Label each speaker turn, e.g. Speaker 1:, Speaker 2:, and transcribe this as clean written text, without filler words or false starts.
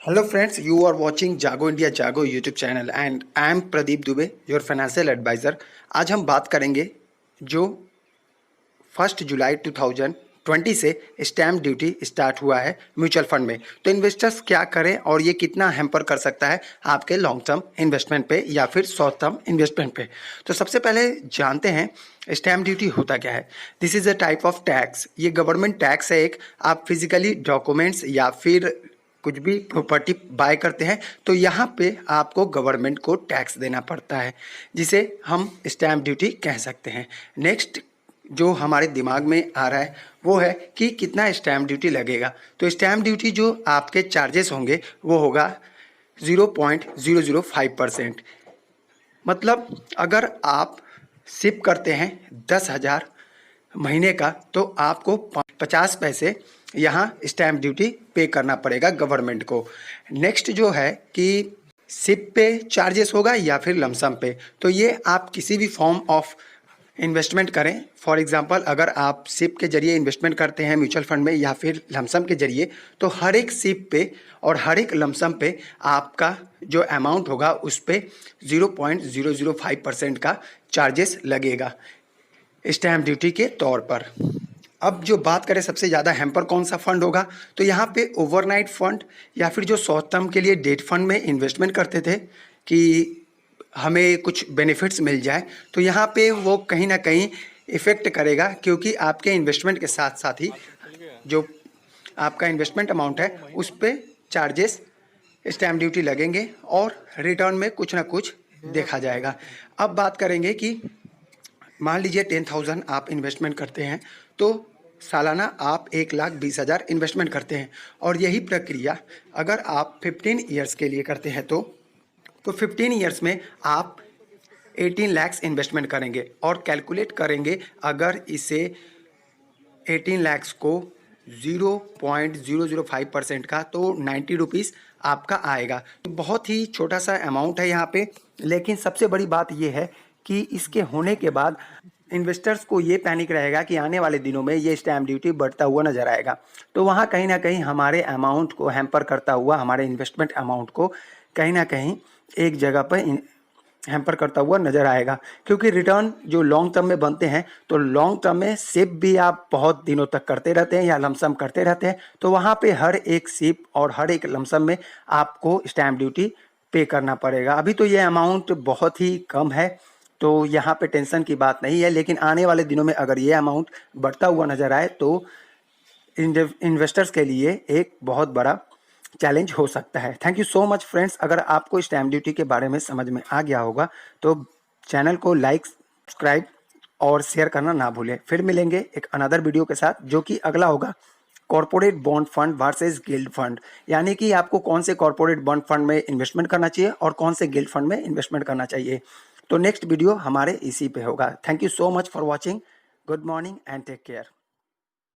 Speaker 1: Hello friends, you are watching जागो India जागो YouTube channel and I am Pradeep Dubey your financial adviser. आज हम बात करेंगे जो 1 जुलाई 2020 से स्टैम्प ड्यूटी स्टार्ट हुआ है म्यूचुअल फंड में, तो इन्वेस्टर्स क्या करें और ये कितना हैम्पर कर सकता है आपके लॉन्ग टर्म इन्वेस्टमेंट पे या फिर शॉर्ट टर्म इन्वेस्टमेंट पे। तो सबसे पहले जानते हैं स्टैम्प ड्यूटी होता क्या है। This is a type of tax, ये गवर्नमेंट टैक्स है एक। आप फिजिकली डॉक्यूमेंट्स या फिर कुछ भी प्रॉपर्टी बाय करते हैं तो यहाँ पे आपको गवर्नमेंट को टैक्स देना पड़ता है, जिसे हम स्टैम्प ड्यूटी कह सकते हैं। नेक्स्ट जो हमारे दिमाग में आ रहा है वो है कि कितना स्टैम्प ड्यूटी लगेगा। तो स्टैम्प ड्यूटी जो आपके चार्जेस होंगे वो होगा 0.005%। मतलब अगर आप सिप करते हैं 10,000 महीने का तो आपको 50 पैसे यहाँ स्टैम्प ड्यूटी पे करना पड़ेगा गवर्नमेंट को। नेक्स्ट जो है कि सिप पे चार्जेस होगा या फिर लमसम पे, तो ये आप किसी भी फॉर्म ऑफ इन्वेस्टमेंट करें। फॉर एग्जांपल अगर आप सिप के जरिए इन्वेस्टमेंट करते हैं म्यूचुअल फंड में या फिर लमसम के जरिए, तो हर एक सिप पे और हर एक लमसम पे आपका जो अमाउंट होगा उस पे 0.005% का चार्जेस लगेगा स्टैम्प ड्यूटी के तौर पर। अब जो बात करें सबसे ज़्यादा हैम्पर कौन सा फंड होगा, तो यहाँ पे ओवरनाइट फंड या फिर जो शॉर्ट टर्म के लिए डेट फंड में इन्वेस्टमेंट करते थे कि हमें कुछ बेनिफिट्स मिल जाए, तो यहाँ पे वो कहीं ना कहीं इफ़ेक्ट करेगा, क्योंकि आपके इन्वेस्टमेंट के साथ साथ ही जो आपका इन्वेस्टमेंट अमाउंट है उस पर चार्जेस स्टैम्प ड्यूटी लगेंगे और रिटर्न में कुछ ना कुछ देखा जाएगा। अब बात करेंगे कि मान लीजिए 10,000 आप इन्वेस्टमेंट करते हैं तो सालाना आप 1,20,000 इन्वेस्टमेंट करते हैं, और यही प्रक्रिया अगर आप 15 ईयर्स के लिए करते हैं तो 15 ईयर्स में आप 18 लाख इन्वेस्टमेंट करेंगे। और कैलकुलेट करेंगे अगर इसे 18 लाख को 0.005% का तो 90 रुपीज़ आपका आएगा। तो बहुत ही छोटा सा अमाउंट है यहाँ पे, लेकिन सबसे बड़ी बात ये है कि इसके होने के बाद इन्वेस्टर्स को ये पैनिक रहेगा कि आने वाले दिनों में ये स्टैम्प ड्यूटी बढ़ता हुआ नज़र आएगा। तो वहाँ कहीं ना कहीं हमारे अमाउंट को हैम्पर करता हुआ, हमारे इन्वेस्टमेंट अमाउंट को कहीं ना कहीं एक जगह पर हैम्पर करता हुआ नज़र आएगा। क्योंकि रिटर्न जो लॉन्ग टर्म में बनते हैं, तो लॉन्ग टर्म में सिप भी आप बहुत दिनों तक करते रहते हैं या लमसम करते रहते हैं, तो वहाँ पे हर एक सिप और हर एक लमसम में आपको स्टैम्प ड्यूटी पे करना पड़ेगा। अभी तो ये अमाउंट बहुत ही कम है, तो यहाँ पे टेंशन की बात नहीं है, लेकिन आने वाले दिनों में अगर ये अमाउंट बढ़ता हुआ नज़र आए तो इन्वेस्टर्स के लिए एक बहुत बड़ा चैलेंज हो सकता है। Thank you so much friends. अगर आपको स्टैम्प ड्यूटी के बारे में समझ में आ गया होगा तो चैनल को लाइक, सब्सक्राइब और शेयर करना ना भूलें। फिर मिलेंगे एक अनदर वीडियो के साथ, जो कि अगला होगा corporate bond fund versus guild fund, यानी कि आपको कौन से कॉर्पोरेट बॉन्ड फंड में इन्वेस्टमेंट करना चाहिए और कौन से गिल्ड फंड में इन्वेस्टमेंट करना चाहिए। तो नेक्स्ट वीडियो हमारे इसी पे होगा। Thank you so much for watching. Good morning and take care.